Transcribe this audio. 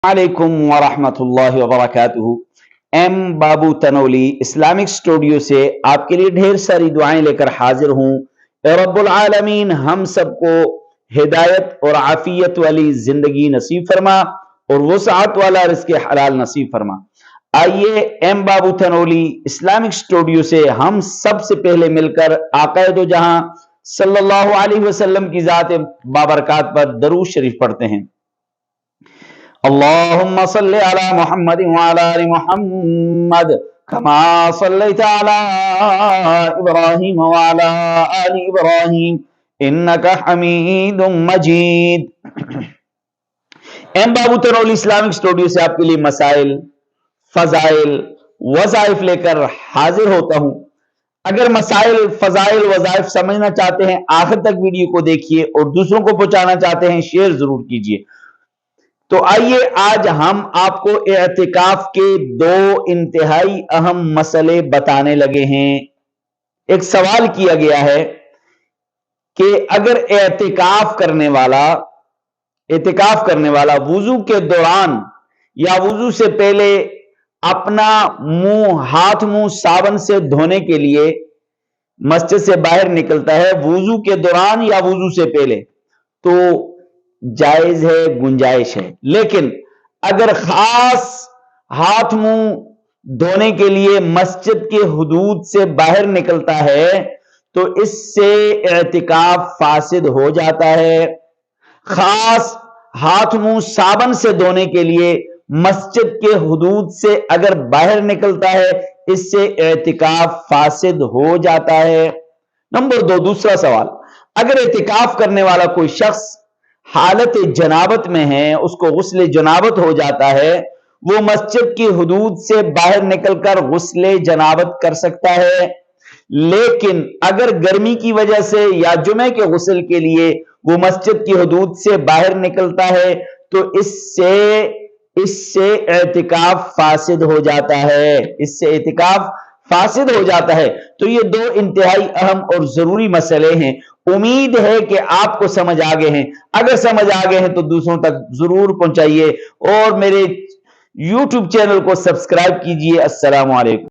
वालेकुम वरहमतुल्लाहि वबरकातुहू। एम बाबू Tanoli Islamic studio से आपके लिए ढेर सारी दुआएं लेकर हाजिर हूं। ए रब्बुल आलमीन हम सबको हिदायत और आफियत वाली जिंदगी नसीब फरमा और वुसअत वाला रिज़्क़ हलाल नसीब फरमा। आइए एम बाबू तनोली इस्लामिक स्टूडियो से हम सबसे पहले मिलकर आक़ाए दो जहां सल्लल्लाहु अलैहि वसल्लम की ज़ात बाबरकात पर दरूद शरीफ पढ़ते हैं। अल्लाहुम्मा सल्लि अला मुहम्मद व अला आलि मुहम्मद कमा सल्लैता अला इब्राहीम व अला आलि इब्राहीम इन्नका हमीदुम मजीद। एम बाबू तनोली इस्लामिक स्टूडियो से आपके लिए मसाइल, फजाइल, वज़ाइफ लेकर हाजिर होता हूं। अगर मसाइल, फजाइल, वज़ाइफ समझना चाहते हैं आखिर तक वीडियो को देखिए और दूसरों को पहुंचाना चाहते हैं शेयर जरूर कीजिए। तो आइए आज हम आपको एतिकाफ के दो इंतहाई अहम मसले बताने लगे हैं। एक सवाल किया गया है कि अगर एतिकाफ करने वाला वुजू के दौरान या वुजू से पहले अपना हाथ मुंह साबुन से धोने के लिए मस्जिद से बाहर निकलता है, वुजू के दौरान या वुजू से पहले, तो जायज है, गुंजाइश है। लेकिन अगर खास हाथ मुंह धोने के लिए मस्जिद के हुदूद से बाहर निकलता है तो इससे एतिकाफ फासिद हो जाता है। खास हाथ मुंह साबुन से धोने के लिए मस्जिद के हुदूद से अगर बाहर निकलता है इससे एतिकाफ फासिद हो जाता है। नंबर 2, दूसरा सवाल, अगर एतिकाफ करने वाला कोई शख्स हालत जनाबत में है, उसको गुस्ले जनाबत हो जाता है, वो मस्जिद की हुदूद से बाहर निकलकर गुस्ले जनाबत कर सकता है। लेकिन अगर गर्मी की वजह से या जुमे के गुस्ल के लिए वो मस्जिद की हुदूद से बाहर निकलता है तो इससे एतिकाफ फासिद हो जाता है। तो ये दो इंतहाई अहम और जरूरी मसले हैं। उम्मीद है कि आपको समझ आ गए हैं। अगर समझ आ गए हैं तो दूसरों तक जरूर पहुंचाइए और मेरे YouTube चैनल को सब्सक्राइब कीजिए। अस्सलामु अलैकुम।